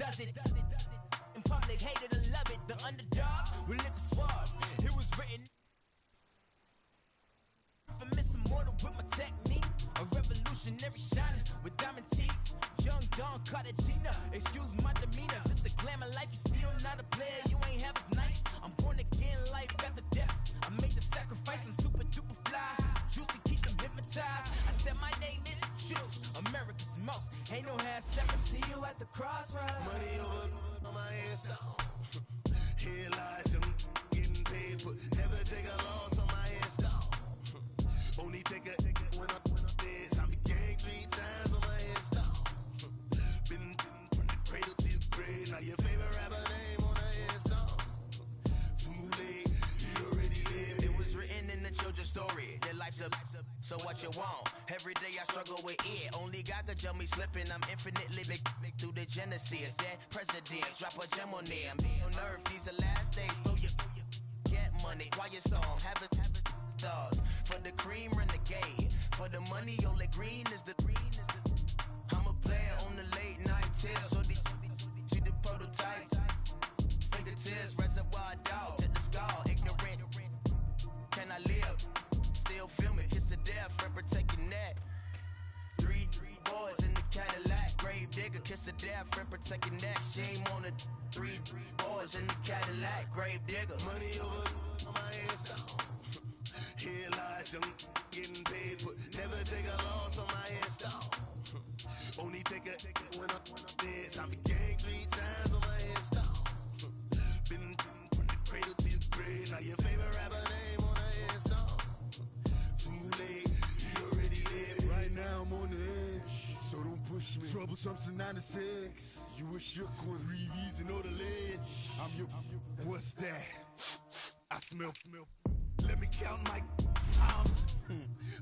does it. In public, hate it or love it. The underdogs will lick the swabs. It was written for missing mortal with my technique. A revolutionary shining with diamond teeth. Young Don Cartagena, excuse my demeanor. This the glamour life, you still not a player. You ain't half as nice. I'm born again, life after death. I made the sacrifice, I'm super duper fly. Juicy, keep them hypnotized. I said my name is Juice, America's most. Ain't no half step. I see you at the crossroads. Money over on my head stone. Here lies them getting paid for. Never take a loss on my head stone. Only take a when I'm dead. I be gang 3 times on my head stone. Been from the cradle to the grave. Now your favorite rapper name on the head stone. Too late, he already lived. It was written in the children's story. Their life's a so what you want? Every day I struggle with it. Only God could jump me slipping. I'm infinitely big through the genesis. That presidents drop a gem on them. On earth, these the last days. Throw your get money. Quiet storm. Have it dogs. For the cream, renegade. For the money, only green is the. I'm a player on the late night tips. So see the prototype. Fingertips, reservoir dog. Check the skull. Ignorant. Can I live? Still film it, kiss to death, friend protect your neck. Three boys in the Cadillac, grave digger, kiss to death, friend protect your neck. Shame on the three boys in the Cadillac, grave digger. Money over on my head stone. Here lies them getting paid for. Never take a loss on my head stone. Only take a when I'm dead. I be gang 3 times on my head stone. Been from the cradle to the grave. Now your favorite rapper name on the head stone. Too late, he already lived. Right now I'm on the edge, so don't push me. Troublesome to 96. You a shook one, breathe and know the ledge. I'm your, what's that? I smell. Let me count my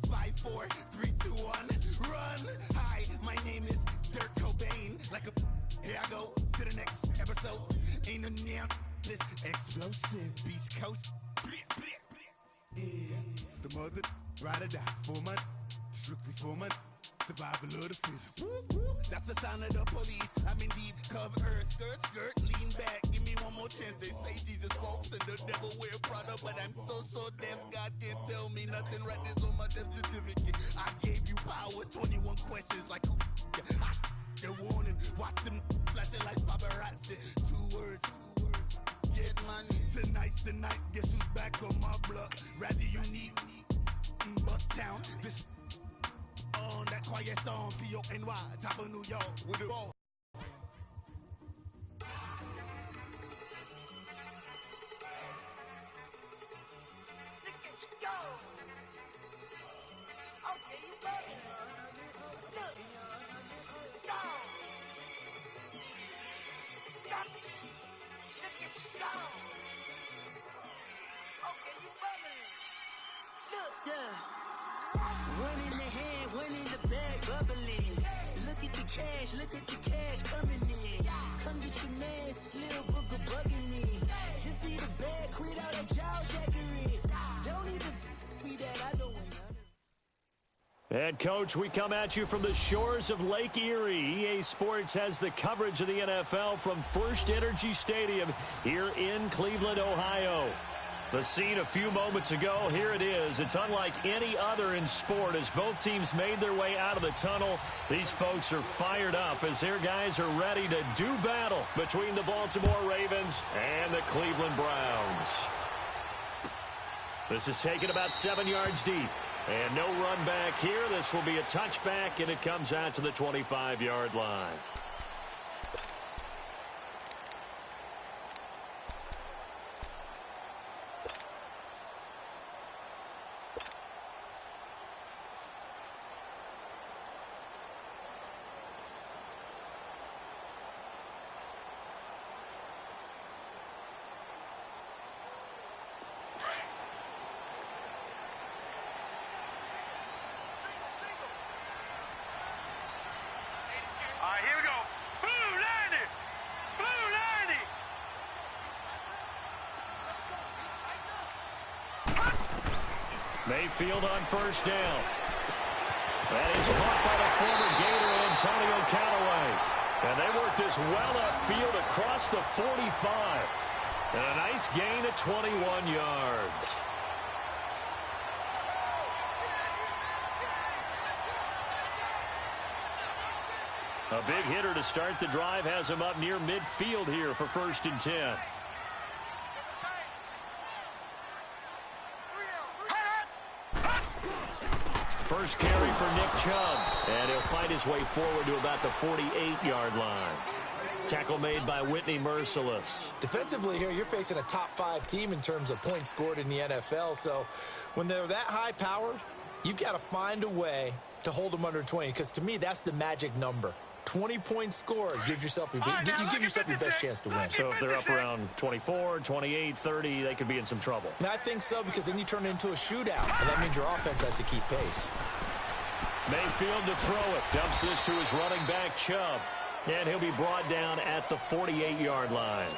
5, 4, 3, 2, 1. Run. Hi, my name is Dirk Cobain. Like a here I go to the next episode. Ain't no damn this explosive Beast Coast. Yeah. The mother ride or die for my strictly for my survival of the fittest. That's the sound of the police. I'm in deep cover earth, skirt, lean back. Give me one more chance. They say Jesus walks and the devil wear Prada, but I'm so deaf. God can't tell me nothing. Right this on my death certificate. I gave you power. 21 questions like who? They're warning. Watch them flashing like paparazzi. 2 words. Get money. Tonight's the night. Guess who's back on my block? Rather you need Bucktown. This on that quiet storm. T-O-N-Y. Top of New York. With it all. Look at you go. Okay, you ready? Look. Go. Stop. Look at you go. Okay, you bubbling. Look. Yeah. One in the hand, one in the bag, bubbling. Look at the cash coming in. Come get your man, Slim Booker bugging me. Just need a bag, quit out that jaw jackery. Don't even be that, I don't win none. And, Coach, we come at you from the shores of Lake Erie. EA Sports has the coverage of the NFL from First Energy Stadium here in Cleveland, Ohio. The scene a few moments ago, here it is. It's unlike any other in sport as both teams made their way out of the tunnel. These folks are fired up as their guys are ready to do battle between the Baltimore Ravens and the Cleveland Browns. This is taken about 7 yards deep. And no run back here. This will be a touchback, and it comes out to the 25-yard line. Mayfield on first down. That is caught by the former Gator, Antonio Callaway. And they work this well upfield across the 45. And a nice gain of 21 yards. A big hitter to start the drive has him up near midfield here for 1st and 10. First carry for Nick Chubb, and he'll fight his way forward to about the 48-yard line. Tackle made by Whitney Merciless. Defensively here, you're facing a top-5 team in terms of points scored in the NFL, so when they're that high-powered, you've got to find a way to hold them under 20, because to me, that's the magic number. 20 points scored gives yourself you give yourself your best chance to win. So if they're up around 24, 28, 30, they could be in some trouble. And I think so, because then you turn it into a shootout, and that means your offense has to keep pace. Mayfield to throw it. Dumps this to his running back, Chubb. And he'll be brought down at the 48-yard line.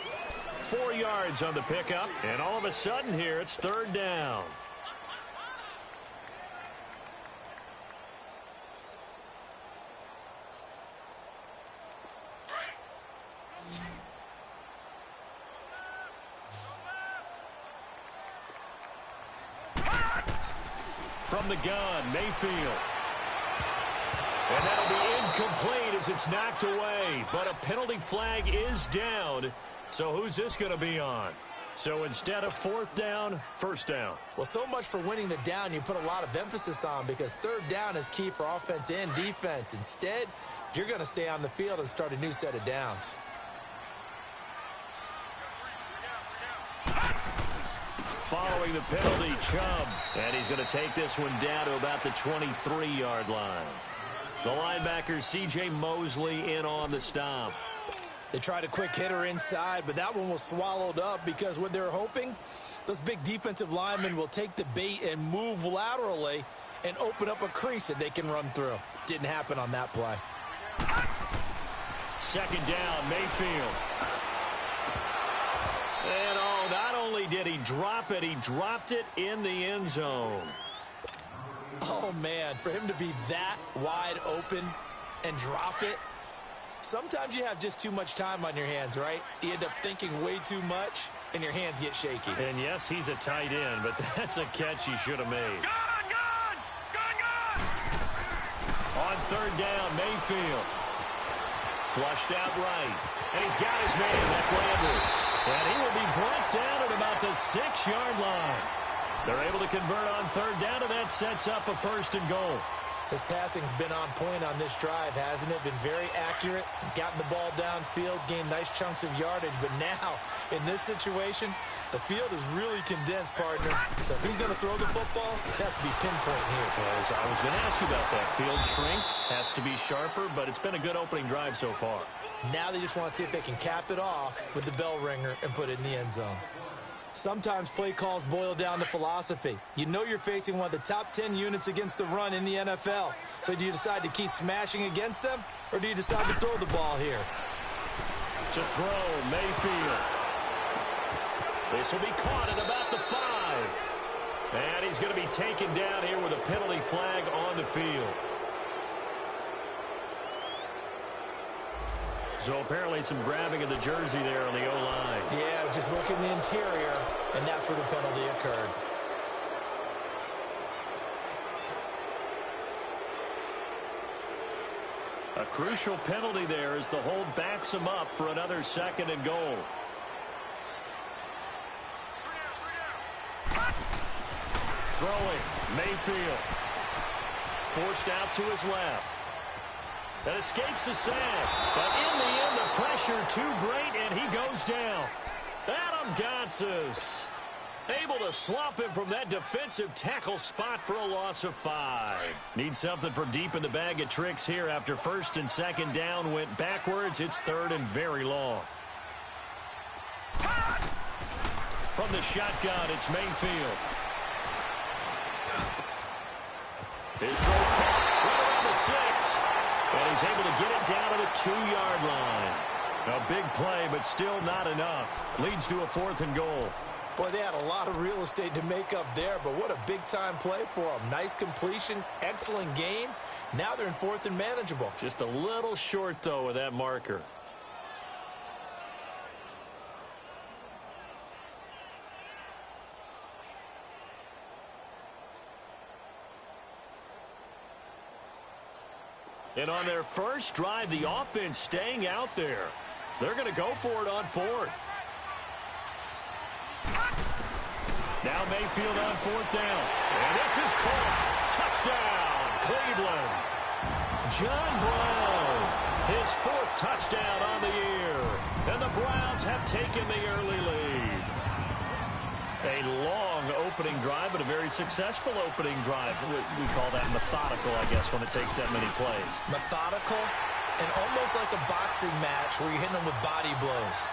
4 yards on the pickup, and all of a sudden here, it's 3rd down. From the gun, Mayfield. And that'll be incomplete as it's knocked away. But a penalty flag is down. So who's this going to be on? So instead of 4th down, 1st down. Well, so much for winning the down you put a lot of emphasis on, because 3rd down is key for offense and defense. Instead, you're going to stay on the field and start a new set of downs. Following the penalty, Chubb. And he's going to take this one down to about the 23-yard line. The linebacker, C.J. Mosley, in on the stop. They tried a quick hitter inside, but that one was swallowed up, because what they're hoping, those big defensive linemen will take the bait and move laterally and open up a crease that they can run through. Didn't happen on that play. 2nd down, Mayfield. And not only did he drop it, he dropped it in the end zone. Oh, man, for him to be that wide open and drop it, sometimes you have just too much time on your hands, right? You end up thinking way too much, and your hands get shaky. And, yes, he's a tight end, but that's a catch he should have made. On 3rd down, Mayfield. Flushed out right. And he's got his man. That's Landry. And he will be brought down at about the 6-yard line. They're able to convert on 3rd down, and that sets up a 1st and goal. His passing's been on point on this drive, hasn't it? Been very accurate, gotten the ball downfield, gained nice chunks of yardage. But now, in this situation, the field is really condensed, partner. So if he's going to throw the football, that would be pinpoint here. As I was going to ask you about that. Field shrinks, has to be sharper, but it's been a good opening drive so far. Now they just want to see if they can cap it off with the bell ringer and put it in the end zone. Sometimes play calls boil down to philosophy. You know you're facing one of the top 10 units against the run in the NFL. So do you decide to keep smashing against them, or do you decide to throw the ball here? To throw, Mayfield. This will be caught at about the 5. And he's going to be taken down here with a penalty flag on the field. So apparently some grabbing of the jersey there on the O-line. Yeah, just working the interior, and that's where the penalty occurred. A crucial penalty there as the hold backs him up for another 2nd and goal. Throwing, Mayfield. Forced out to his left. That escapes the sack. But in the end, the pressure too great, and he goes down. Adam Gotsis able to slump him from that defensive tackle spot for a loss of 5. Needs something from deep in the bag of tricks here after 1st and 2nd down went backwards. It's 3rd and very long. From the shotgun, it's Mayfield. His throw caught right around the 6. And he's able to get it down to the 2-yard line. A big play, but still not enough. Leads to a 4th and goal. Boy, they had a lot of real estate to make up there, but what a big-time play for them. Nice completion, excellent game. Now they're in 4th and manageable. Just a little short, though, with that marker. And on their first drive, the offense staying out there. They're going to go for it on 4th. Now Mayfield on 4th down. And this is caught. Touchdown, Cleveland. John Brown, his 4th touchdown on the year. And the Browns have taken the early lead. A long opening drive, but a very successful opening drive. We call that methodical, I guess, when it takes that many plays. Methodical and almost like a boxing match where you're hitting them with body blows.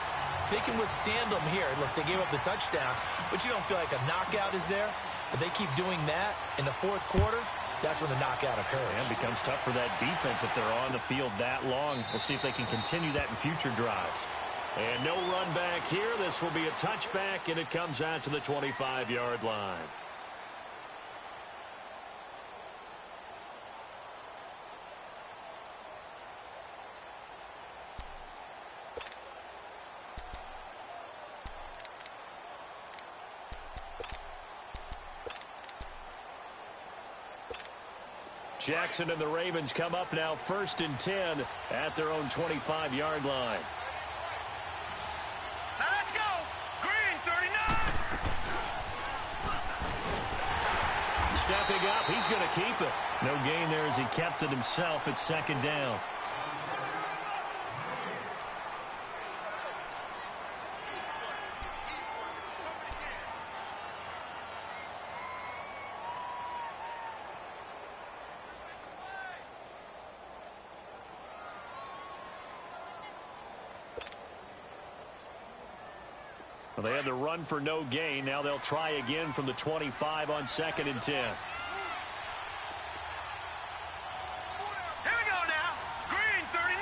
They can withstand them here. Look, they gave up the touchdown, but you don't feel like a knockout is there. But they keep doing that in the 4th quarter. That's when the knockout occurs. And it becomes tough for that defense if they're on the field that long. We'll see if they can continue that in future drives. And no run back here. This will be a touchback, and it comes out to the 25-yard line. Jackson and the Ravens come up now 1st and 10 at their own 25-yard line. Now let's go. Green, 39. Stepping up, he's going to keep it. No gain there as he kept it himself. It's 2nd down. Well, they had the run for no gain. Now they'll try again from the 25 on 2nd and 10. Here we go now. Green, 39.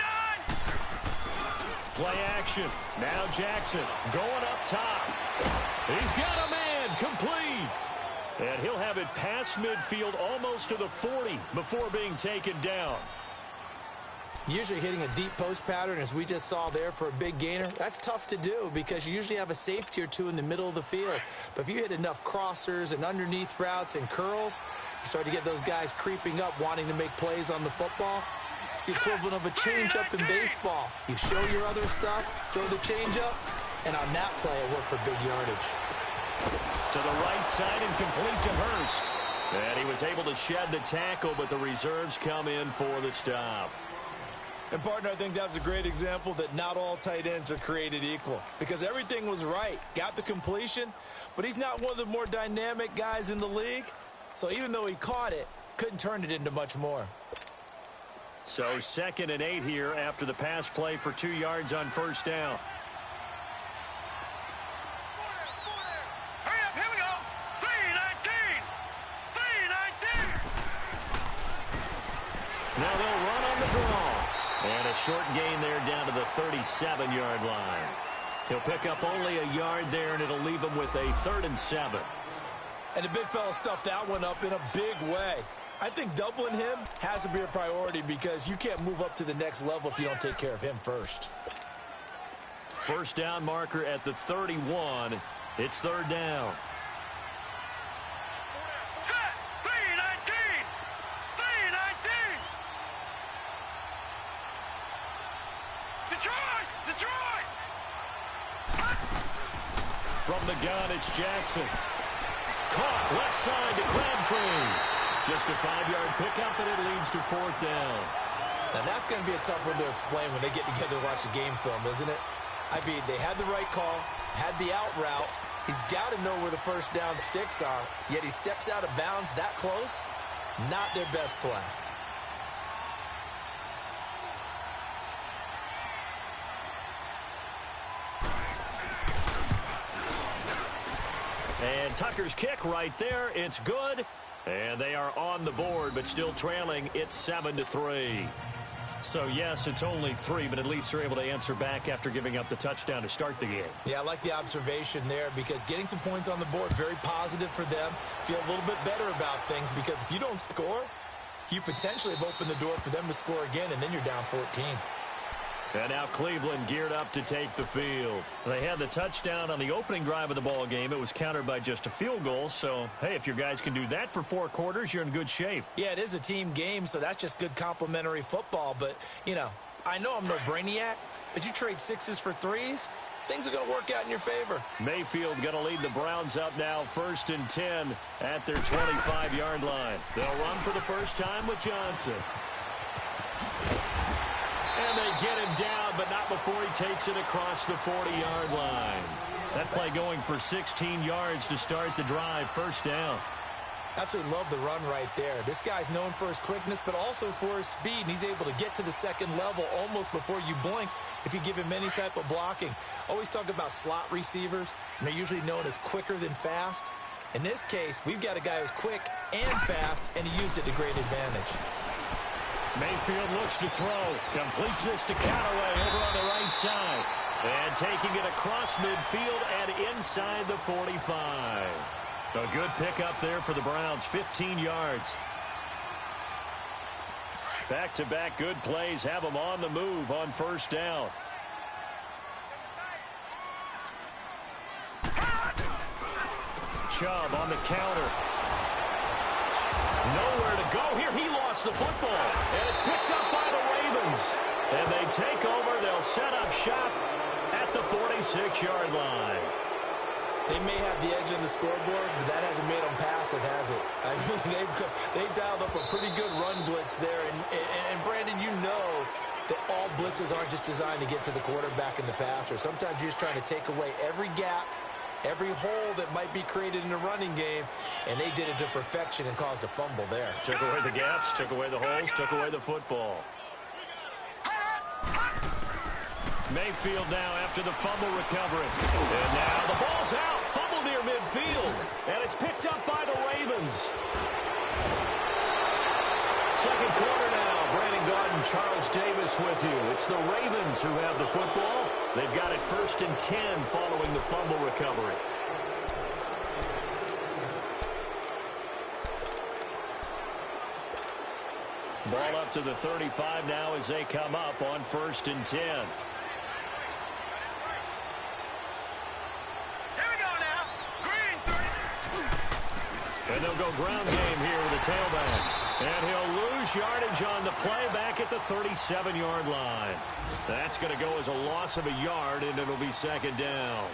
Play action. Now Jackson going up top. He's got a man complete. And he'll have it past midfield almost to the 40 before being taken down. Usually hitting a deep post pattern, as we just saw there for a big gainer, that's tough to do because you usually have a safety or two in the middle of the field. But if you hit enough crossers and underneath routes and curls, you start to get those guys creeping up, wanting to make plays on the football. It's the equivalent of a changeup in baseball. You show your other stuff, throw the changeup, and on that play, it worked for big yardage. To the right side and complete to Hurst. And he was able to shed the tackle, but the reserves come in for the stop. And, partner, I think that was a great example that not all tight ends are created equal because everything was right. Got the completion, but he's not one of the more dynamic guys in the league. So even though he caught it, couldn't turn it into much more. So 2nd and 8 here after the pass play for 2 yards on 1st down. Hurry up, here we go. 319. 319. Now they'll run on the draw. And a short gain there down to the 37-yard line. He'll pick up only a yard there, and it'll leave him with a 3rd and 7. And the big fella stuffed that one up in a big way. I think doubling him has to be a priority because you can't move up to the next level if you don't take care of him first. 1st down marker at the 31. It's 3rd down. Set. 319. 319. Detroit! Detroit! From the gun, it's Jackson. Caught left side to Crabtree. Just a 5-yard pickup, and it leads to 4th down. Now, that's going to be a tough one to explain when they get together and watch the game film, isn't it? I mean, they had the right call, had the out route. He's got to know where the 1st down sticks are, yet he steps out of bounds that close. Not their best play. And Tucker's kick right there. It's good. And they are on the board, but still trailing. It's 7-3. So, yes, it's only 3, but at least they're able to answer back after giving up the touchdown to start the game. Yeah, I like the observation there because getting some points on the board, very positive for them. Feel a little bit better about things because if you don't score, you potentially have opened the door for them to score again, and then you're down 14. And now Cleveland geared up to take the field. They had the touchdown on the opening drive of the ball game. It was countered by just a field goal. So, hey, if your guys can do that for 4 quarters, you're in good shape. Yeah, it is a team game, so that's just good complementary football. But, you know, I know I'm no brainiac, but you trade 6s for 3s, things are going to work out in your favor. Mayfield going to lead the Browns up now, 1st and 10 at their 25-yard line. They'll run for the first time with Johnson. And they get him down, but not before he takes it across the 40-yard line. That play going for 16 yards to start the drive, 1st down. Absolutely love the run right there. This guy's known for his quickness, but also for his speed. And he's able to get to the second level almost before you blink if you give him any type of blocking. Always talk about slot receivers, and they're usually known as quicker than fast. In this case, we've got a guy who's quick and fast, and he used it to great advantage. Mayfield looks to throw. Completes this to Callaway over on the right side. And taking it across midfield and inside the 45. A good pickup there for the Browns, 15 yards. Back-to-back good plays have them on the move on 1st down. Chubb on the counter. Nowhere to go here. He lost the football. And it's picked up by the Ravens. And they take over. They'll set up shop at the 46-yard line. They may have the edge on the scoreboard, but that hasn't made them passive, has it? I mean, they've dialed up a pretty good run blitz there. And Brandon, you know that all blitzes aren't just designed to get to the quarterback and the passer. Sometimes you're just trying to take away every gap, every hole that might be created in the running game, and they did it to perfection and caused a fumble there. Took away the gaps, took away the holes, took away the football. Mayfield now after the fumble recovery. And now the ball's out. Fumble near midfield. And it's picked up by the Ravens. Second quarter now. Brandon Garden, Charles Davis with you. It's the Ravens who have the football. They've got it 1st and 10 following the fumble recovery. Ball up to the 35 now as they come up on 1st and 10. And they'll go ground game here with a tailback. And he'll lose yardage on the play back at the 37-yard line. That's going to go as a loss of a yard, and it'll be 2nd down.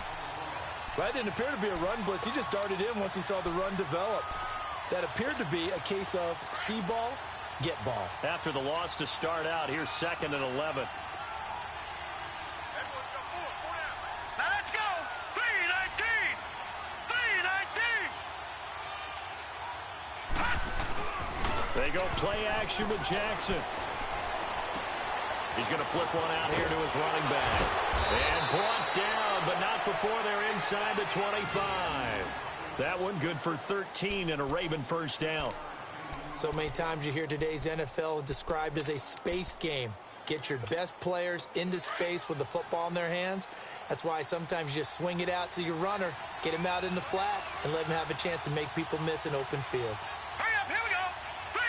That didn't appear to be a run blitz. He just darted in once he saw the run develop. That appeared to be a case of see ball, get ball. After the loss to start out, here's 2nd and 11. Now let's go. 3-19. 3-19. They go play action with Jackson. He's going to flip one out here to his running back. And brought down, but not before they're inside the 25. That one good for 13 and a Raven 1st down. So many times you hear today's NFL described as a space game. Get your best players into space with the football in their hands. That's why sometimes you just swing it out to your runner, get him out in the flat, and let him have a chance to make people miss an open field. Hurry up, here we go. 3-19.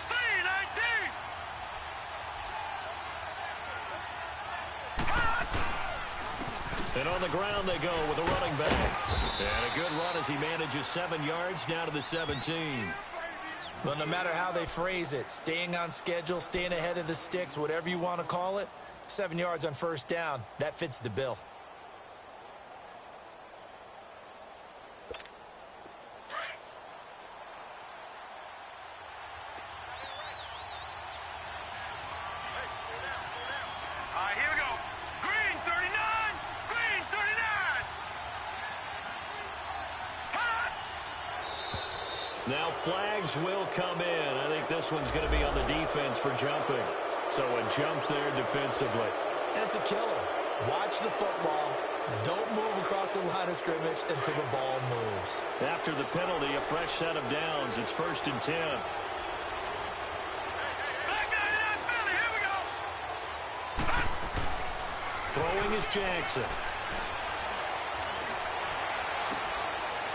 3-19. And on the ground they go with a running back. And a good run as he manages 7 yards down to the 17. Well, no matter how they phrase it, staying on schedule, staying ahead of the sticks, whatever you want to call it, 7 yards on 1st down, that fits the bill. Now flags will come in. I think this one's going to be on the defense for jumping. So a jump there defensively. And it's a killer. Watch the football. Don't move across the line of scrimmage until the ball moves. After the penalty, a fresh set of downs. It's 1st and 10. Throwing is Jackson.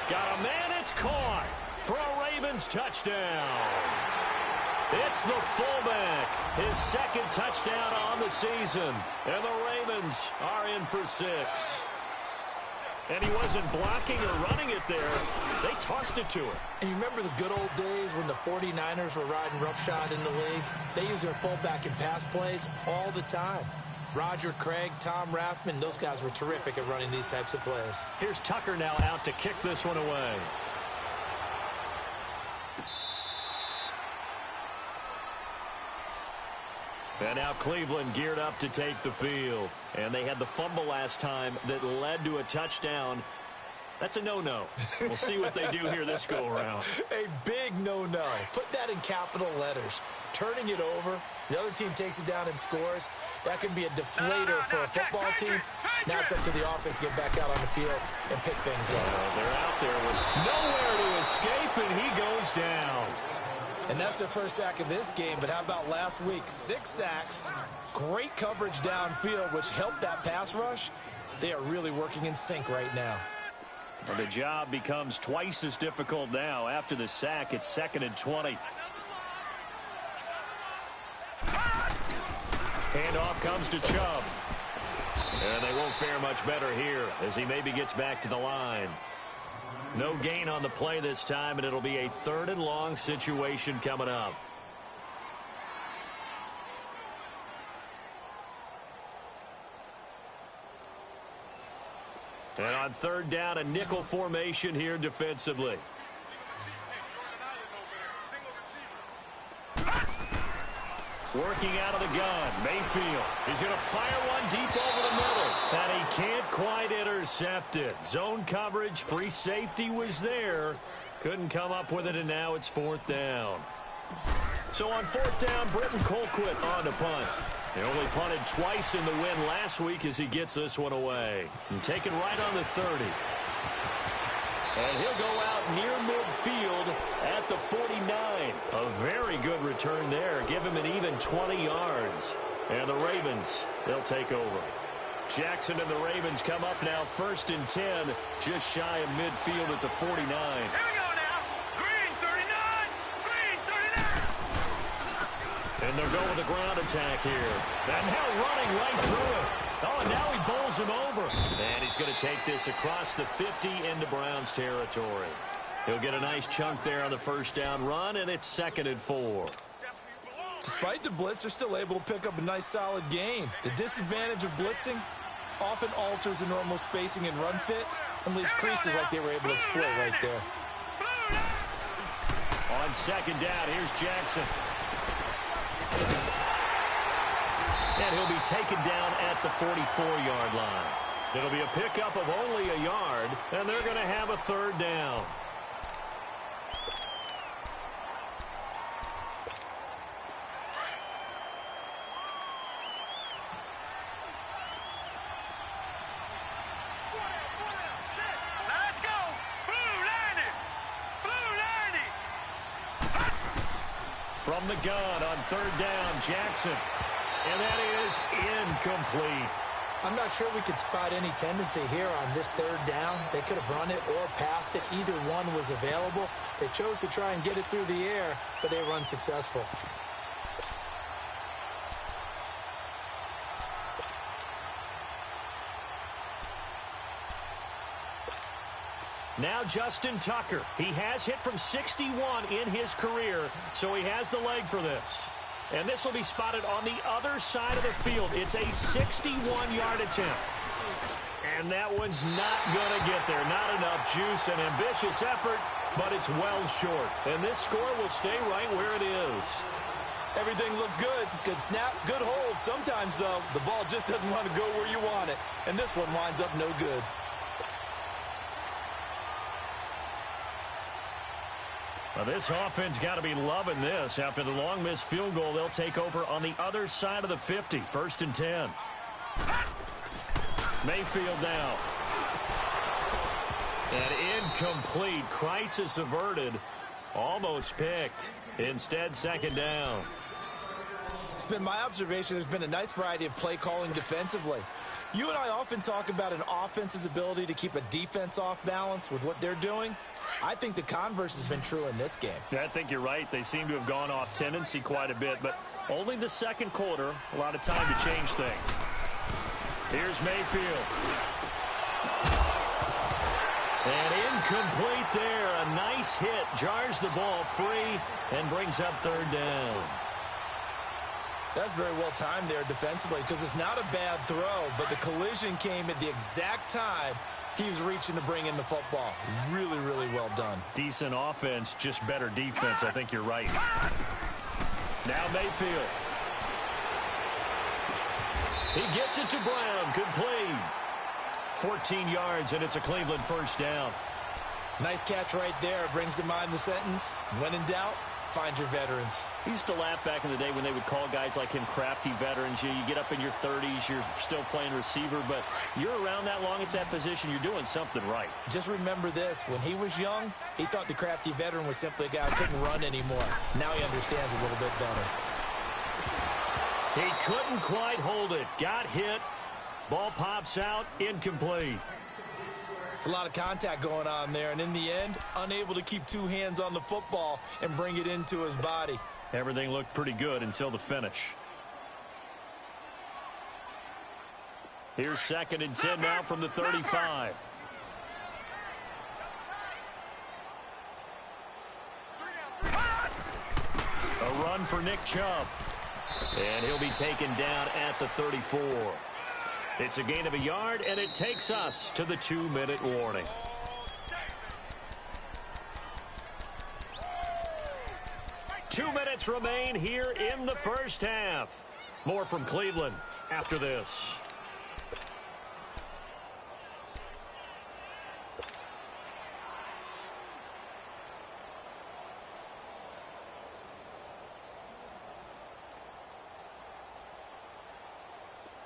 Got a man, it's caught for a Ravens touchdown. It's the fullback, his second touchdown on the season, and the Ravens are in for 6. And he wasn't blocking or running it there. They tossed it to him. And you remember the good old days when the 49ers were riding roughshod in the league? They use their fullback in pass plays all the time. Roger Craig, Tom Rathman, those guys were terrific at running these types of plays. Here's Tucker now out to kick this one away. And now Cleveland geared up to take the field. And they had the fumble last time that led to a touchdown. That's a no-no. We'll see what they do here this go-around. A big no-no. Put that in capital letters. Turning it over, the other team takes it down and scores. That can be a deflator for a football team. Now it's up to the offense to get back out on the field and pick things up. They're out there. Was nowhere to escape, and he goes down. And that's their first sack of this game, but how about last week? 6 sacks, great coverage downfield, which helped that pass rush. They are really working in sync right now. Well, the job becomes twice as difficult now. After the sack, it's 2nd and 20. Handoff comes to Chubb. And they won't fare much better here as he maybe gets back to the line. No gain on the play this time, and it'll be a 3rd and long situation coming up. And on 3rd down, a nickel formation here defensively. Working out of the gun, Mayfield. He's going to fire one deep over the middle. And he can't quite intercept it. Zone coverage, free safety was there. Couldn't come up with it, and now it's 4th down. So on 4th down, Britton Colquitt on to punt. He only punted twice in the win last week as he gets this one away. And taken right on the 30. And he'll go out near midfield at the 49. A very good return there. Give him an even 20 yards. And the Ravens, they'll take over. Jackson and the Ravens come up now 1st and 10, just shy of midfield at the 49. Here we go now. Green 39. Green 39. And they'll go with a ground attack here. And now running right through it. Oh, and now he bowls him over. And he's going to take this across the 50 into Browns territory. He'll get a nice chunk there on the 1st down run, and it's 2nd and 4. Despite the blitz, they're still able to pick up a nice solid gain. The disadvantage of blitzing often alters the normal spacing and run fits and leaves creases like they were able to exploit right there. On 2nd down, here's Jackson. And he'll be taken down at the 44-yard line. It'll be a pickup of only a yard, and they're going to have a 3rd down. Let's go. Blue landed. Blue landed. From the gun on 3rd down, Jackson. And that is incomplete. I'm not sure we could spot any tendency here on this 3rd down. They could have run it or passed it. Either one was available. They chose to try and get it through the air, but they were unsuccessful. Now Justin Tucker. He has hit from 61 in his career, so he has the leg for this. And this will be spotted on the other side of the field. It's a 61-yard attempt. And that one's not going to get there. Not enough juice, an ambitious effort, but it's well short. And this score will stay right where it is. Everything looked good. Good snap, good hold. Sometimes, though, the ball just doesn't want to go where you want it. And this one winds up no good. Well, this offense got to be loving this. After the long missed field goal, they'll take over on the other side of the 50. 1st and 10. Mayfield now. An incomplete. Crisis averted. Almost picked. Instead, 2nd down. It's been my observation there's been a nice variety of play calling defensively. You and I often talk about an offense's ability to keep a defense off balance with what they're doing. I think the converse has been true in this game. Yeah, I think you're right. They seem to have gone off tendency quite a bit, but only the second quarter, a lot of time to change things. Here's Mayfield. And incomplete there. A nice hit. Jars the ball free and brings up third down. That's very well timed there defensively because it's not a bad throw, but the collision came at the exact time he was reaching to bring in the football. Really, really well done. Decent offense, just better defense. I think you're right. Now Mayfield. He gets it to Brown. Complete. 14 yards, and it's a Cleveland first down. Nice catch right there. Brings to mind the sentence, when in doubt, find your veterans. I used to laugh back in the day when they would call guys like him crafty veterans. You get up in your 30s, you're still playing receiver, but you're around that long at that position, you're doing something right. Just remember this. When he was young, he thought the crafty veteran was simply a guy who couldn't run anymore. Now he understands a little bit better. He couldn't quite hold it. Got hit. Ball pops out. Incomplete. It's a lot of contact going on there, and in the end, unable to keep two hands on the football and bring it into his body. Everything looked pretty good until the finish. Here's 2nd and 10 now from the 35. A run for Nick Chubb. And he'll be taken down at the 34. It's a gain of a yard, and it takes us to the 2-minute warning. Two minutes remain here in the first half. More from Cleveland after this.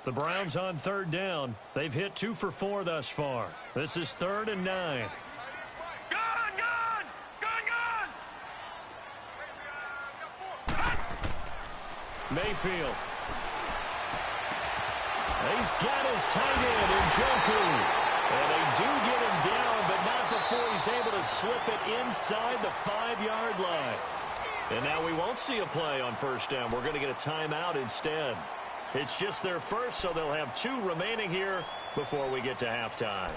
The Browns on third down. They've hit 2 for 4 thus far. This is 3rd and 9. Mayfield. He's got his tight end in Njoku. And they do get him down, but not before he's able to slip it inside the 5-yard line. And now we won't see a play on first down. We're going to get a timeout instead. It's just their first, so they'll have 2 remaining here before we get to halftime.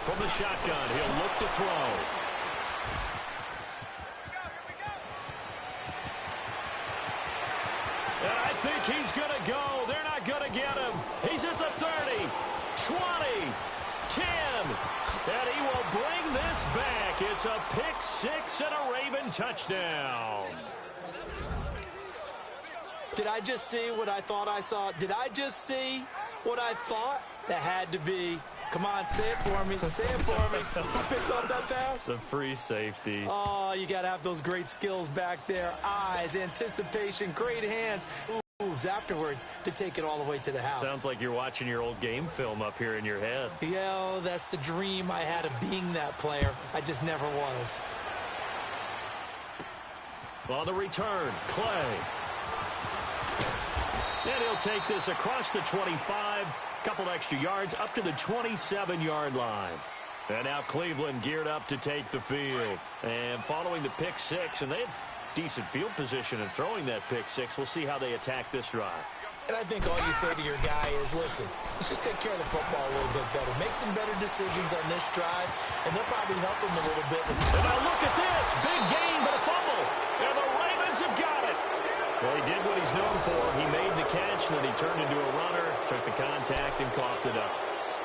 From the shotgun, he'll look to throw. And I think he's going to go. They're not going to get him. He's at the 30, 20, 10. And he will bring this back. It's a pick 6 and a Raven touchdown. Did I just see what I thought I saw? Did I just see what I thought? That had to be. Come on, say it for me. Say it for me. Who picked up that pass? The free safety. Oh, you got to have those great skills back there. Eyes, anticipation, great hands. Moves afterwards to take it all the way to the house. Sounds like you're watching your old game film up here in your head. Yeah, that's the dream I had of being that player. I just never was. On the return, Clay. And he'll take this across the 25. Couple extra yards up to the 27-yard line. And now Cleveland geared up to take the field. And following the pick 6, and they had decent field position in throwing that pick 6. We'll see how they attack this drive. And I think all you say to your guy is, listen, let's just take care of the football a little bit better. Make some better decisions on this drive, and they'll probably help him a little bit. And now look at this. Big gain, but a fumble. And the Ravens have got it. Well, he did what he's known for. He made the catch, then he turned into a runner, took the contact, and coughed it up.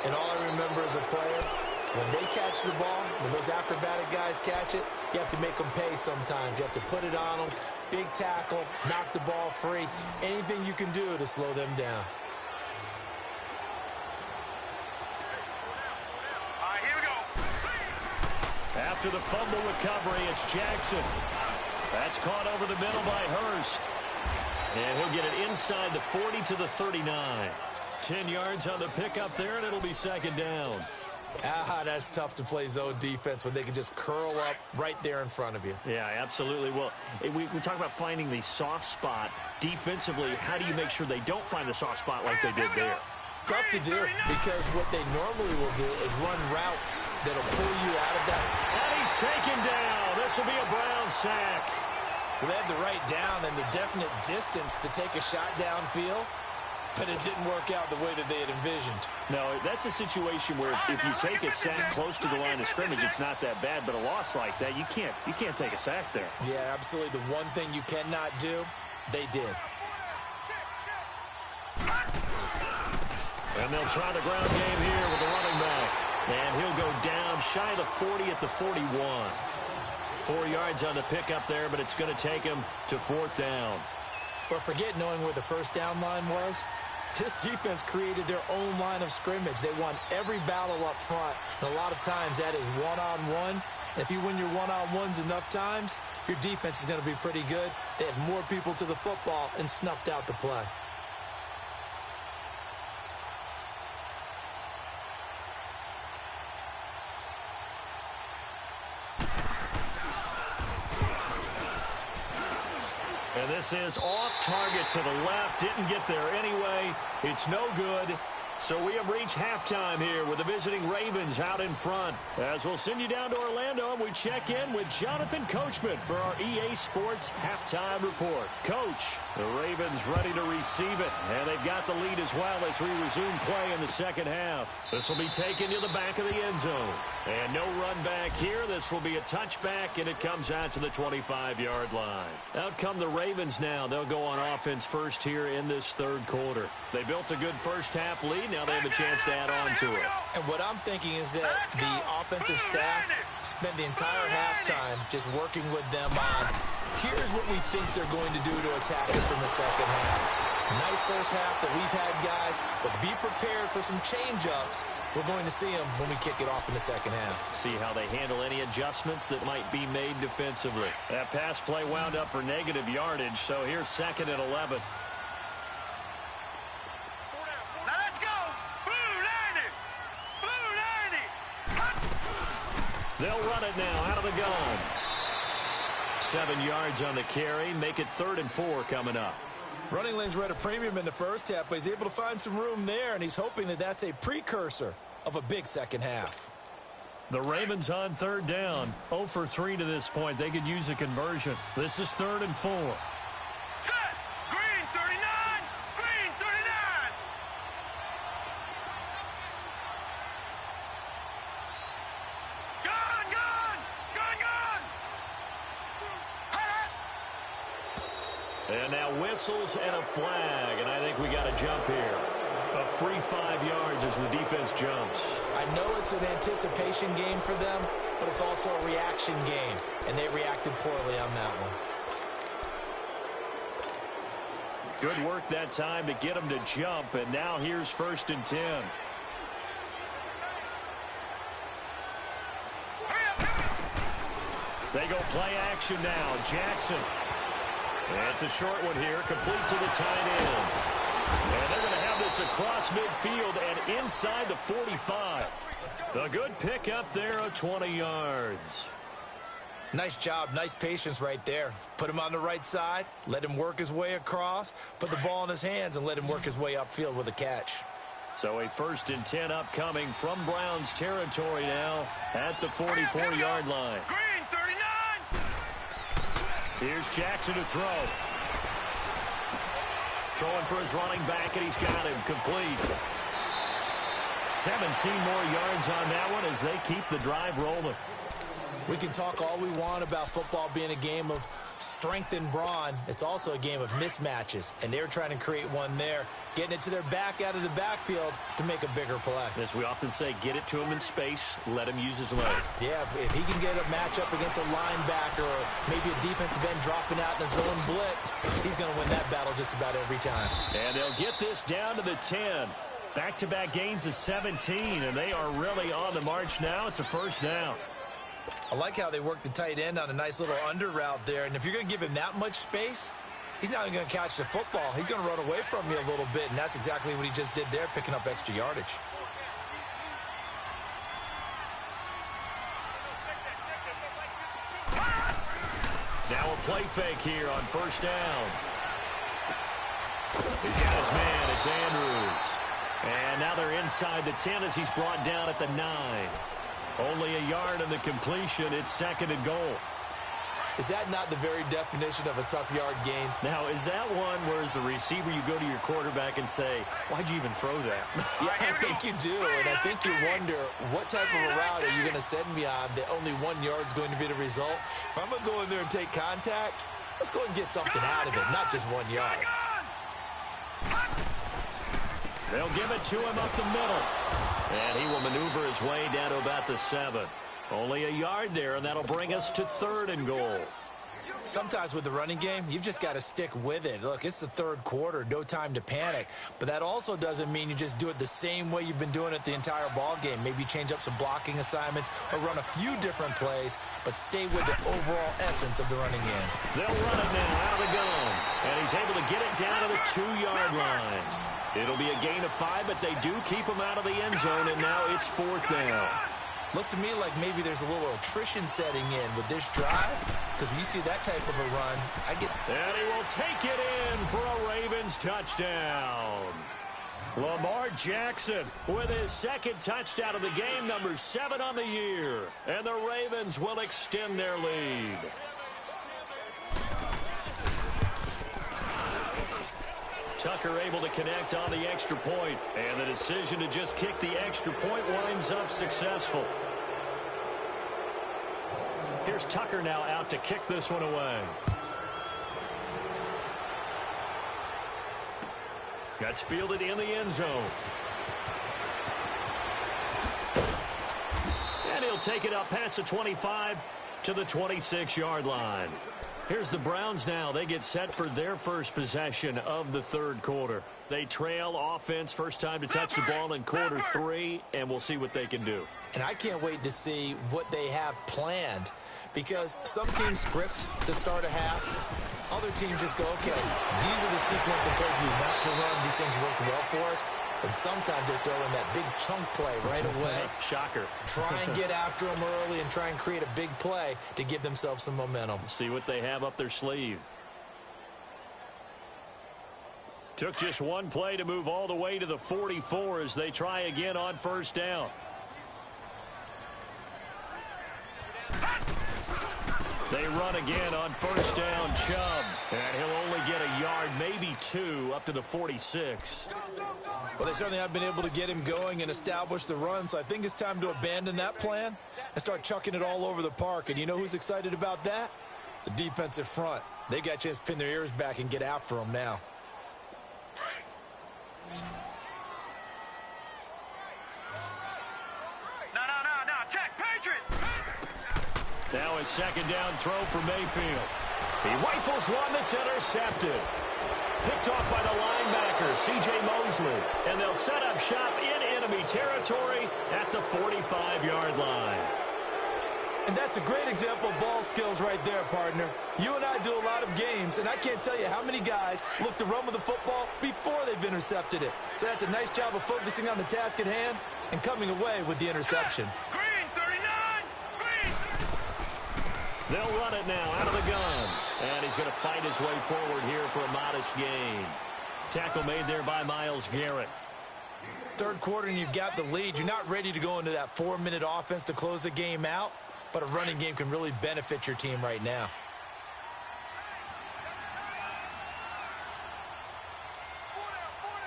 And all I remember as a player when they catch the ball, when those acrobatic guys catch it, you have to make them pay sometimes. You have to put it on them, big tackle, knock the ball free, anything you can do to slow them down. All right, here we go. After the fumble recovery, it's Jackson. That's caught over the middle by Hurst. And he'll get it inside the 40 to the 39. 10 yards on the pickup there, and it'll be second down. That's tough to play zone defense when they can just curl up right there in front of you. Yeah, absolutely. Well, we talk about finding the soft spot. Defensively, how do you make sure they don't find the soft spot like they did there? Tough to do, because what they normally will do is run routes that'll pull you out of that spot. And he's taken down. This will be a Brown sack. Well, they had the right down and the definite distance to take a shot downfield, but it didn't work out the way that they had envisioned. No, that's a situation where if you take a sack close to the line of scrimmage, it's not that bad, but a loss like that, you can't take a sack there. Yeah, absolutely. The one thing you cannot do, they did. And they'll try the ground game here with the running back. And he'll go down shy of the 40 at the 41. 4 yards on the pickup there, but it's going to take him to fourth down. But forget knowing where the first down line was. This defense created their own line of scrimmage. They won every battle up front. And a lot of times that is one-on-one. And if you win your one-on-ones enough times, your defense is going to be pretty good. They had more people to the football and snuffed out the play. And this is off target to the left. Didn't get there anyway. It's no good. So we have reached halftime here with the visiting Ravens out in front. As we'll send you down to Orlando, and we check in with Jonathan Coachman for our EA Sports Halftime Report. Coach, the Ravens ready to receive it, and they've got the lead as well as we resume play in the second half. This will be taken to the back of the end zone. And no run back here. This will be a touchback, and it comes out to the 25-yard line. Out come the Ravens now. They'll go on offense first here in this third quarter. They built a good first-half lead. Now they have a chance to add on to it. And what I'm thinking is that the offensive staff spent the entire halftime just working with them on, here's what we think they're going to do to attack us in the second half. Nice first half that we've had, guys, but be prepared for some change-ups. We're going to see them when we kick it off in the second half. See how they handle any adjustments that might be made defensively. That pass play wound up for negative yardage, so here's second and 11. They'll run it now out of the gun. 7 yards on the carry. Make it 3rd and 4 coming up. Running lanes were at a premium in the first half, but he's able to find some room there, and he's hoping that that's a precursor of a big second half. The Ravens on 3rd down. 0 for 3 to this point. They could use a conversion. This is 3rd and 4. Set! Green 39! Green 39! Gun! Gun! Gun! Gun! And now whistles and a flag, and I think we got a jump here. A free 5 yards as the defense jumps. I know it's an anticipation game for them, but it's also a reaction game, and they reacted poorly on that one. Good work that time to get them to jump, and now here's 1st and 10. They go play action now. Jackson. It's a short one here, complete to the tight end. And they're going to have this across midfield and inside the 45. A good pick up there of 20 yards. Nice job, nice patience right there. Put him on the right side, let him work his way across, put the ball in his hands, and let him work his way upfield with a catch. So a 1st and 10 upcoming from Browns territory now at the 44-yard line. Green 39! Here's Jackson to throw. Throwing for his running back, and he's got him complete. 17 more yards on that one as they keep the drive rolling. We can talk all we want about football being a game of strength and brawn. It's also a game of mismatches, and they're trying to create one there, getting it to their back out of the backfield to make a bigger play. As we often say, get it to him in space, let him use his leg. Yeah, if he can get a matchup against a linebacker or maybe a defensive end dropping out in a zone blitz, he's going to win that battle just about every time. And they'll get this down to the 10. Back-to-back gains of 17, and they are really on the march now. It's a first down. I like how they work the tight end on a nice little under route there. And if you're going to give him that much space, he's not going to catch the football. He's going to run away from you a little bit, and that's exactly what he just did there, picking up extra yardage. Now a play fake here on first down. He's got his man. It's Andrews. And now they're inside the 10 as he's brought down at the 9. Only a yard in the completion. It's second and goal. Is that not the very definition of a tough yard gain? Now, is that one where as the receiver you go to your quarterback and say, why'd you even throw that? Yeah, I think you do, and I think you wonder what type of a route are you going to send me on that only 1 yard is going to be the result? If I'm going to go in there and take contact, let's go and get something out of it, not just 1 yard. They'll give it to him up the middle. And he will maneuver his way down to about the 7. Only a yard there, and that'll bring us to third and goal. Sometimes with the running game, you've just got to stick with it. Look, it's the third quarter, no time to panic. But that also doesn't mean you just do it the same way you've been doing it the entire ball game. Maybe change up some blocking assignments or run a few different plays, but stay with the overall essence of the running game. They'll run it now out of the gun, and he's able to get it down to the 2-yard line. It'll be a gain of 5, but they do keep him out of the end zone, and now it's fourth down. Looks to me like maybe there's a little attrition setting in with this drive, because when you see that type of a run, And he will take it in for a Ravens touchdown. Lamar Jackson with his second touchdown of the game, number 7 on the year. And the Ravens will extend their lead. Tucker able to connect on the extra point, and the decision to just kick the extra point winds up successful. Here's Tucker now out to kick this one away. That's fielded in the end zone. And he'll take it up past the 25 to the 26-yard line. Here's the Browns now. They get set for their first possession of the third quarter. They trail offense, first time to touch the ball in quarter 3, and we'll see what they can do. And I can't wait to see what they have planned, because some teams script to start a half. Other teams just go, okay, these are the sequence of plays we want to run. These things worked well for us. And sometimes they throw in that big chunk play right away. Shocker. Try and get after them early and try and create a big play to give themselves some momentum. See what they have up their sleeve. Took just one play to move all the way to the 44 as they try again on first down. They run again on first down, Chubb. And he'll only get a yard, maybe 2, up to the 46. Well, they certainly have been able to get him going and establish the run, so I think it's time to abandon that plan and start chucking it all over the park. And you know who's excited about that? The defensive front. They got a chance to pin their ears back and get after him now. No, check, Patriots! Now a second down throw for Mayfield. He rifles one that's intercepted. Picked off by the linebacker, C.J. Mosley. And they'll set up shop in enemy territory at the 45-yard line. And that's a great example of ball skills right there, partner. You and I do a lot of games, and I can't tell you how many guys look to run with the football before they've intercepted it. So that's a nice job of focusing on the task at hand and coming away with the interception. Green, 39! Green! They'll run it now out of the gun. And he's going to fight his way forward here for a modest gain. Tackle made there by Myles Garrett. Third quarter and you've got the lead. You're not ready to go into that 4-minute offense to close the game out, but a running game can really benefit your team right now.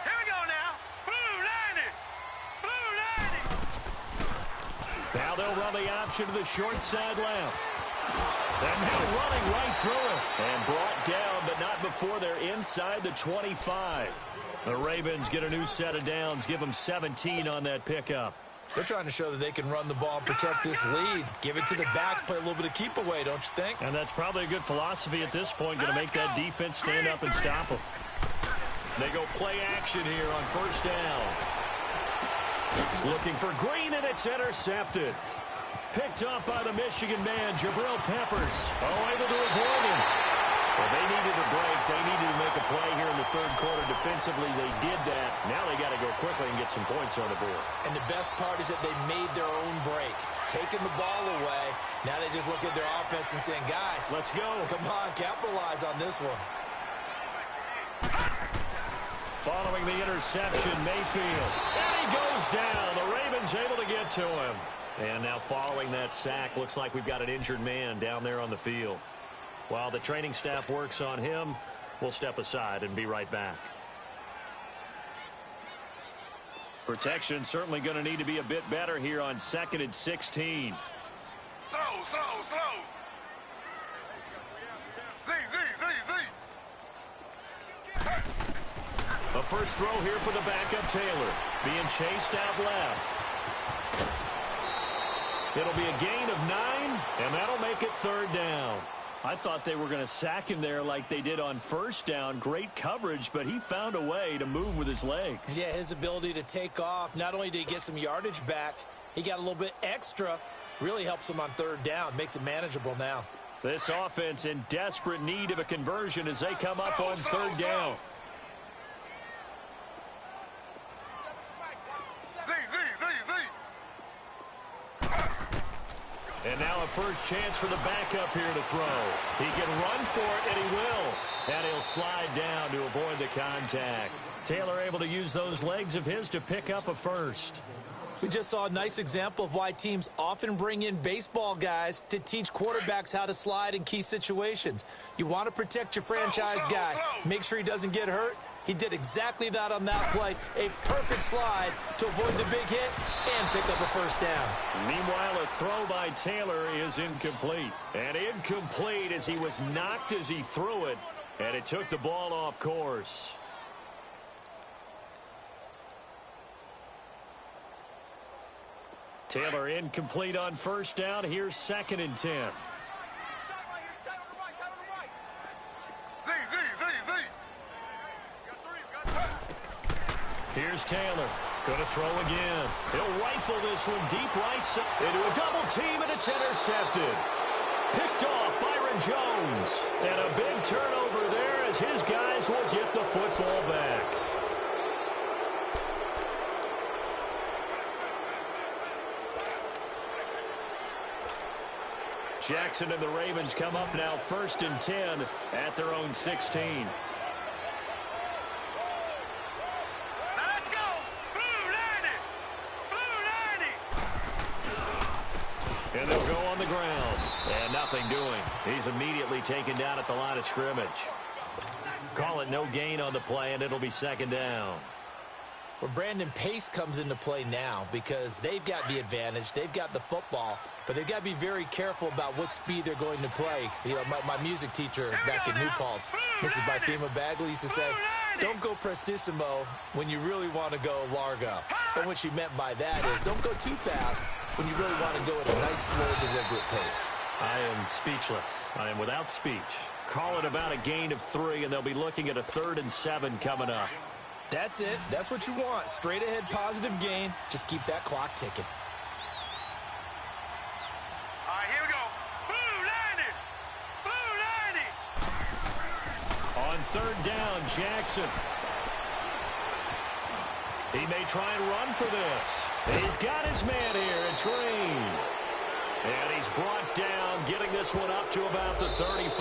Here we go now. Blue 90! Blue 90! Now they'll run the option to the short side left. And now running right through it. And brought down, but not before they're inside the 25. The Ravens get a new set of downs, give them 17 on that pickup. They're trying to show that they can run the ball and protect this lead. Give it to the backs, play a little bit of keep away, don't you think? And that's probably a good philosophy at this point, going to make that defense stand up and stop them. They go play action here on first down. Looking for Green, and it's intercepted. Picked up by the Michigan man, Jabril Peppers. Oh, able to avoid him. Well, they needed a break. They needed to make a play here in the third quarter defensively. They did that. Now they got to go quickly and get some points on the board. And the best part is that they made their own break. Taking the ball away. Now they just look at their offense and saying, guys, let's go. Come on, capitalize on this one. Following the interception, Mayfield. And he goes down. The Ravens able to get to him. And now following that sack, looks like we've got an injured man down there on the field. While the training staff works on him, we'll step aside and be right back. Protection certainly going to need to be a bit better here on 2nd and 16. Slow. The first throw here for the backup Taylor. Being chased out left. It'll be a gain of 9, and that'll make it third down. I thought they were going to sack him there like they did on first down. Great coverage, but he found a way to move with his legs. Yeah, his ability to take off, not only did he get some yardage back, he got a little bit extra. Really helps him on third down, makes it manageable now. This offense in desperate need of a conversion as they come up on third down. And now a first chance for the backup here to throw. He can run for it, and he will. And he'll slide down to avoid the contact. Taylor able to use those legs of his to pick up a first. We just saw a nice example of why teams often bring in baseball guys to teach quarterbacks how to slide in key situations. You want to protect your franchise guy. Make sure he doesn't get hurt. He did exactly that on that play. A perfect slide to avoid the big hit and pick up a first down. Meanwhile, a throw by Taylor is incomplete. And incomplete as he was knocked as he threw it. And it took the ball off course. Taylor incomplete on first down. Here's 2nd and 10. Here's Taylor. Going to throw again. He'll rifle this one deep right side into a double team, and it's intercepted. Picked off Byron Jones. And a big turnover there as his guys will get the football back. Jackson and the Ravens come up now 1st and 10 at their own 16. Let's go! Blue 90! And they'll go on the ground. And nothing doing. He's immediately taken down at the line of scrimmage. Call it no gain on the play, and it'll be 2nd down. Well, Brandon, pace comes into play now because they've got the advantage. They've got the football, but they've got to be very careful about what speed they're going to play. You know, my music teacher back in New Paltz, Mrs. Bythema Bagley, used to say, don't go prestissimo when you really want to go largo. And what she meant by that is don't go too fast when you really want to go at a nice, slow, deliberate pace. I am speechless. I am without speech. Call it about a gain of 3, and they'll be looking at a 3rd and 7 coming up. That's it. That's what you want. Straight ahead, positive gain. Just keep that clock ticking. All right, here we go. Blue 90! Blue 90! On 3rd down, Jackson. He may try and run for this. He's got his man here. It's Green. And he's brought down, getting this one up to about the 35.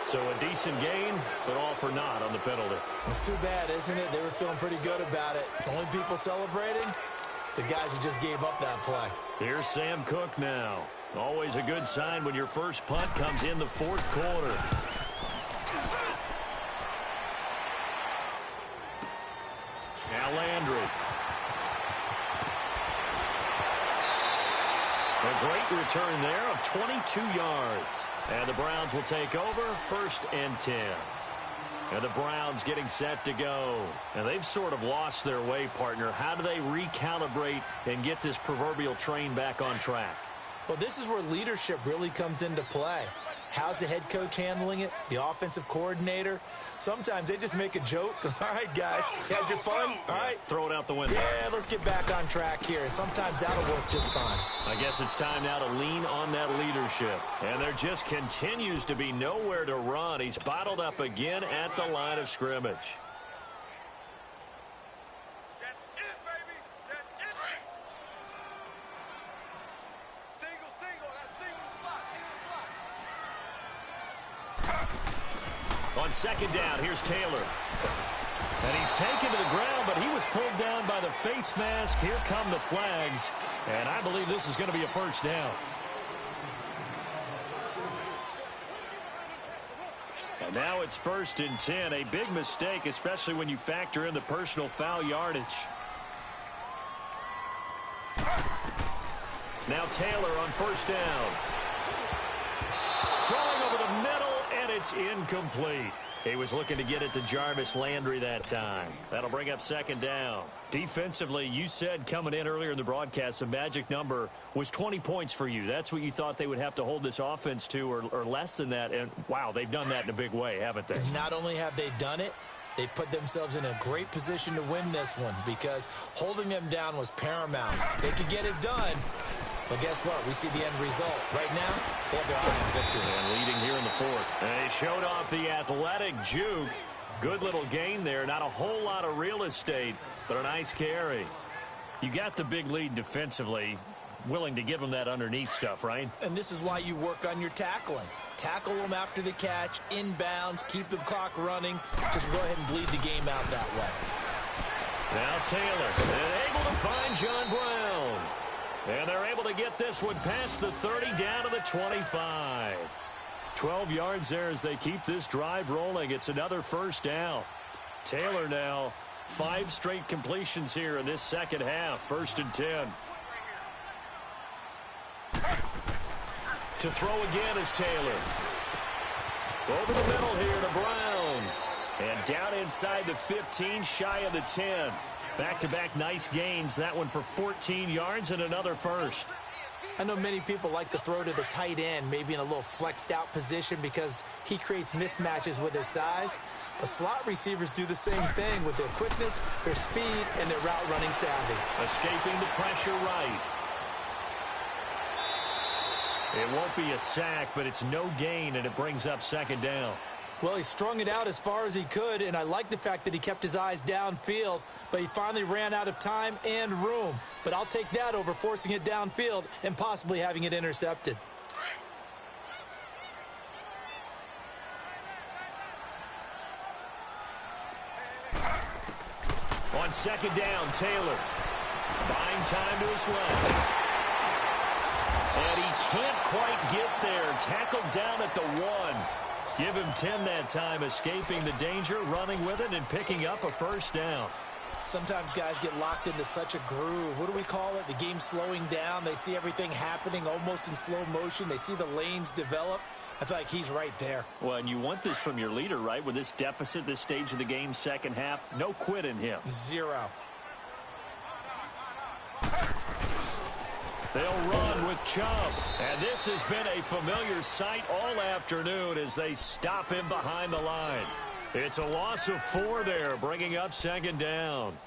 So a decent gain, but all for naught on the penalty. It's too bad, isn't it? They were feeling pretty good about it. Only people celebrating, the guys who just gave up that play. Here's Sam Cook now. Always a good sign when your first punt comes in the 4th quarter. Now Landry. A great return there of 22 yards. And the Browns will take over 1st and 10. And the Browns getting set to go. And they've sort of lost their way, partner. How do they recalibrate and get this proverbial train back on track? Well, this is where leadership really comes into play. How's the head coach handling it? The offensive coordinator? Sometimes they just make a joke. All right, guys, had your fun? All right. Throw it out the window. Yeah, let's get back on track here. And sometimes that'll work just fine. I guess it's time now to lean on that leadership. And there just continues to be nowhere to run. He's bottled up again at the line of scrimmage. On 2nd down, here's Taylor. And he's taken to the ground, but he was pulled down by the face mask. Here come the flags. And I believe this is going to be a 1st down. And now it's 1st and 10. A big mistake, especially when you factor in the personal foul yardage. Now Taylor on 1st down. Throwing over the middle, and it's incomplete. He was looking to get it to Jarvis Landry that time. That'll bring up 2nd down. Defensively, you said coming in earlier in the broadcast, the magic number was 20 points for you. That's what you thought they would have to hold this offense to, or less than that. And, wow, they've done that in a big way, haven't they? Not only have they done it, they put themselves in a great position to win this one because holding them down was paramount. They could get it done. But guess what? We see the end result. Right now, they have their eye on victory. And leading here in the 4th. And they showed off the athletic juke. Good little gain there. Not a whole lot of real estate, but a nice carry. You got the big lead defensively. Willing to give them that underneath stuff, right? And this is why you work on your tackling. Tackle them after the catch, inbounds, keep the clock running. Just go ahead and bleed the game out that way. Now Taylor, and able to find John Brown. And they're able to get this one past the 30 down to the 25. 12 yards there as they keep this drive rolling. It's another 1st down. Taylor now 5 straight completions here in this 2nd half. 1st and 10. To throw again is Taylor. Over the middle here to Brown. And down inside the 15, shy of the 10. Back-to-back nice gains. That one for 14 yards and another 1st. I know many people like to throw to the tight end, maybe in a little flexed out position because he creates mismatches with his size. But slot receivers do the same thing with their quickness, their speed, and their route running savvy. Escaping the pressure right. It won't be a sack, but it's no gain, and it brings up 2nd down. Well, he strung it out as far as he could, and I like the fact that he kept his eyes downfield, but he finally ran out of time and room. But I'll take that over forcing it downfield and possibly having it intercepted. On 2nd down, Taylor. Buying time to his left. And he can't quite get there. Tackled down at the 1. Give him 10 that time, escaping the danger, running with it, and picking up a 1st down. Sometimes guys get locked into such a groove. What do we call it? The game slowing down. They see everything happening almost in slow motion. They see the lanes develop. I feel like he's right there. Well, and you want this from your leader, right? With this deficit, this stage of the game, 2nd half, no quit in him. 0. They'll run with Chubb. And this has been a familiar sight all afternoon as they stop him behind the line. It's a loss of 4 there, bringing up 2nd down.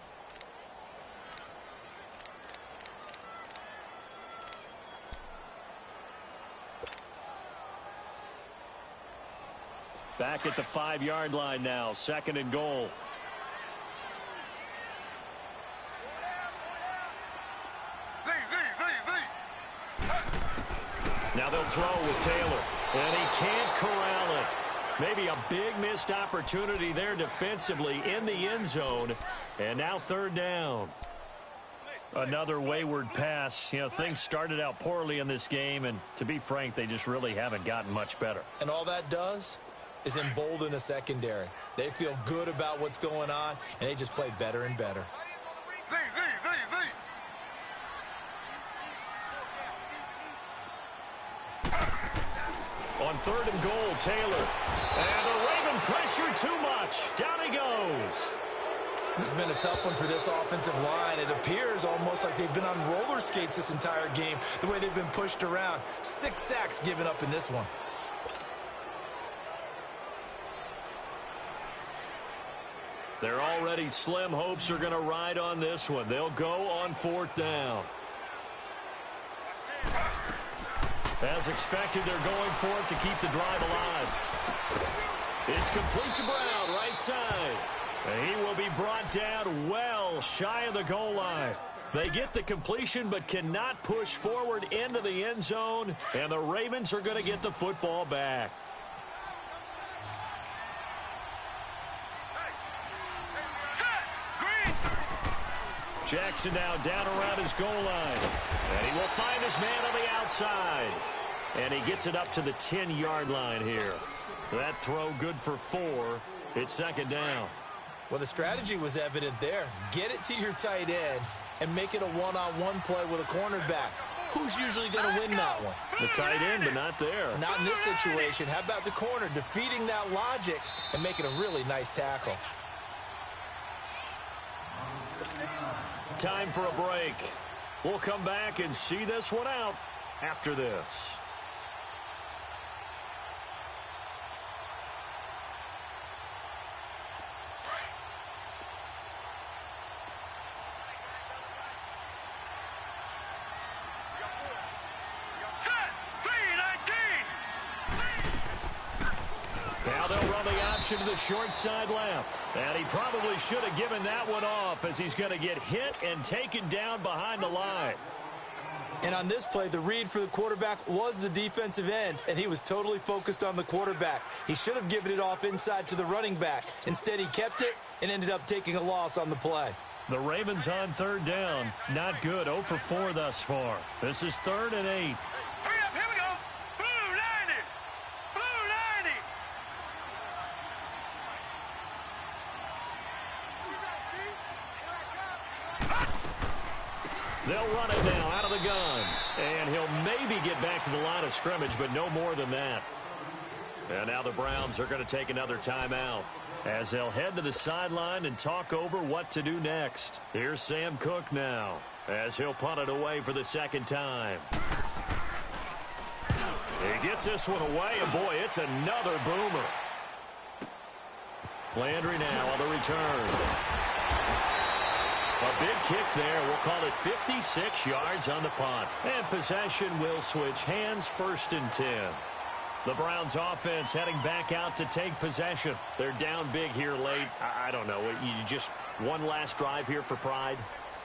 Back at the 5-yard line now, 2nd and goal. Now they'll throw with Taylor, and he can't corral it. Maybe a big missed opportunity there defensively in the end zone, and now 3rd down. Another wayward pass. You know, things started out poorly in this game, and to be frank, they just really haven't gotten much better. And all that does is embolden a secondary. They feel good about what's going on, and they just play better and better. On 3rd and goal, Taylor. And the Raven pressure too much. Down he goes. This has been a tough one for this offensive line. It appears almost like they've been on roller skates this entire game, the way they've been pushed around. 6 sacks given up in this one. Their already slim hopes are going to ride on this one. They'll go on 4th down. As expected, they're going for it to keep the drive alive. It's complete to Brown, right side. He will be brought down well shy of the goal line. They get the completion but cannot push forward into the end zone, and the Ravens are going to get the football back. Jackson now down around his goal line. And he will find his man on the outside. And he gets it up to the 10-yard line here. That throw good for 4. It's 2nd down. Well, the strategy was evident there. Get it to your tight end and make it a one-on-one play with a cornerback. Who's usually going to win that one? The tight end, but not there. Not in this situation. How about the corner defeating that logic and making a really nice tackle? Time for a break. We'll come back and see this one out after this. To the short side left. And he probably should have given that one off as he's going to get hit and taken down behind the line. And on this play, the read for the quarterback was the defensive end, and he was totally focused on the quarterback. He should have given it off inside to the running back. Instead, he kept it and ended up taking a loss on the play. The Ravens on 3rd down. Not good. 0 for 4 thus far. This is 3rd and 8. They'll run it now out of the gun. And he'll maybe get back to the line of scrimmage, but no more than that. And now the Browns are going to take another timeout as they'll head to the sideline and talk over what to do next. Here's Sam Cook now as he'll punt it away for the 2nd time. He gets this one away, and boy, it's another boomer. Landry now on the return. A big kick there. We'll call it 56 yards on the punt. And possession will switch hands, 1st and 10. The Browns offense heading back out to take possession. They're down big here late. I don't know. You just one last drive here for pride?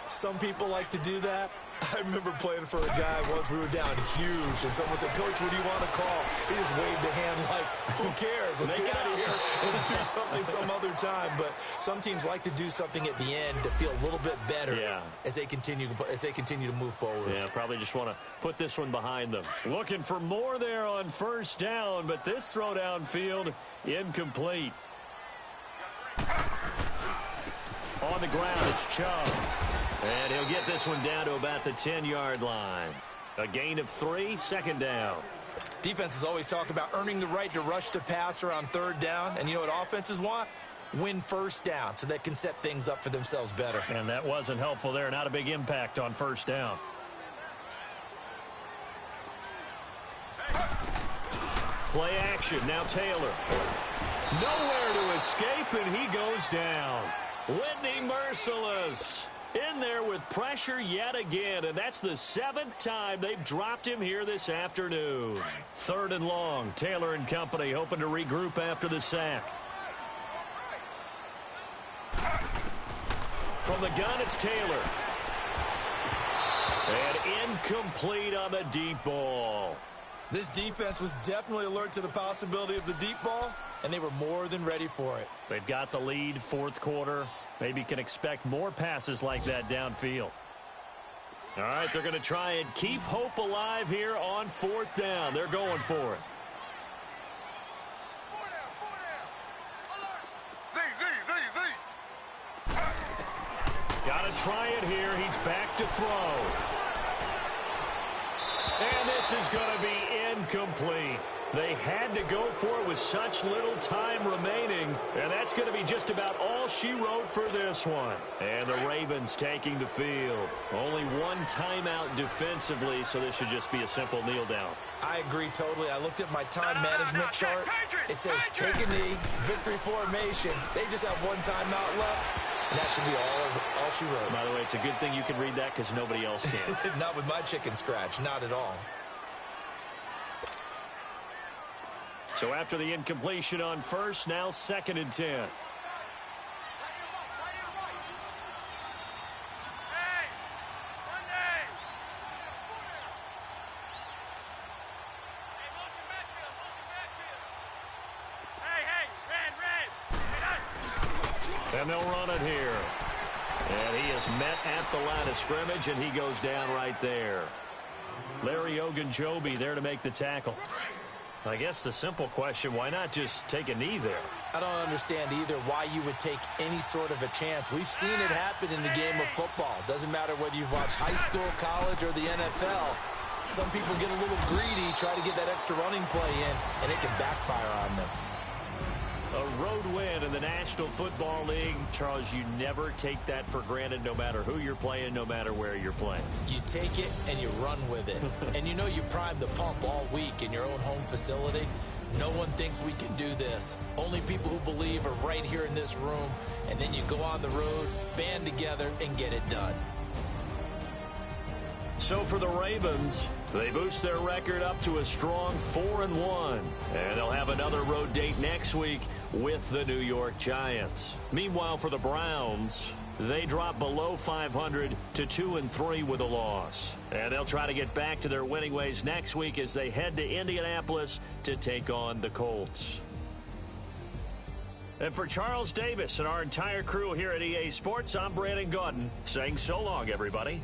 Some people like to do that. I remember playing for a guy once. We were down huge, and someone said, "Coach, what do you want to call?" He just waved a hand like, who cares? Let's get out of here and do something some other time. But some teams like to do something at the end to feel a little bit better as they continue to move forward. Yeah, probably just want to put this one behind them. Looking for more there on 1st down, but this throw downfield incomplete. On the ground, it's Chubb. And he'll get this one down to about the 10-yard line. A gain of 3, 2nd down. Defenses always talk about earning the right to rush the passer on 3rd down. And you know what offenses want? Win 1st down so they can set things up for themselves better. And that wasn't helpful there. Not a big impact on 1st down. Play action. Now Taylor. Nowhere to escape, and he goes down. Whitney merciless. In there with pressure yet again, and that's the 7th time they've dropped him here this afternoon. 3rd and long. Taylor and company hoping to regroup after the sack. From the gun, it's Taylor. And incomplete on the deep ball. This defense was definitely alert to the possibility of the deep ball, and they were more than ready for it. They've got the lead, 4th quarter. Maybe can expect more passes like that downfield. All right, they're going to try and keep hope alive here on 4th down. They're going for it. Got to try it here. He's back to throw. And this is going to be incomplete. They had to go for it with such little time remaining, and that's going to be just about all she wrote for this one. And the Ravens taking the field. Only one timeout defensively, so this should just be a simple kneel down. I agree totally. I looked at my time management chart. It says take a knee, victory formation. They just have one timeout left, and that should be all she wrote. By the way, it's a good thing you can read that because nobody else can. Not with my chicken scratch, not at all. So after the incompletion on first, now 2nd and 10. And they'll run it here. And he is met at the line of scrimmage, and he goes down right there. Larry Ogunjobi there to make the tackle. I guess the simple question, why not just take a knee there? I don't understand either why you would take any sort of a chance. We've seen it happen in the game of football. Doesn't matter whether you've watched high school, college, or the NFL. Some people get a little greedy, try to get that extra running play in, and it can backfire on them. A road win in the National Football League. Charles, you never take that for granted no matter who you're playing, no matter where you're playing. You take it and you run with it. And you know you primed the pump all week in your own home facility. No one thinks we can do this. Only people who believe are right here in this room. And then you go on the road, band together, and get it done. So for the Ravens, they boost their record up to a strong 4-1. And they'll have another road date next week with the New York Giants. Meanwhile, for the Browns, they drop below 500 to 2-3 with a loss. And they'll try to get back to their winning ways next week as they head to Indianapolis to take on the Colts. And for Charles Davis and our entire crew here at EA Sports, I'm Brandon Gaudin saying so long, everybody.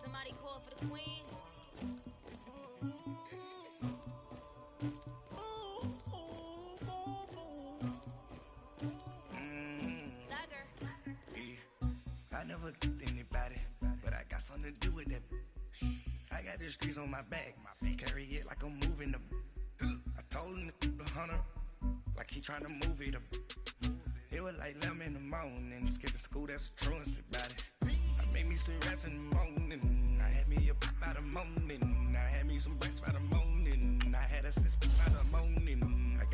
Somebody call for the queen. I never killed anybody, but I got something to do with that. I got the streets on my back, carry it like I'm moving the. I told him to 100, like he trying to move it up. It was like 11 in the morning, skipping school, that's a truancy about it. I made me some rest in the morning, I had me a pop by the morning, I had me some breaks by the morning, I had a six by the morning. I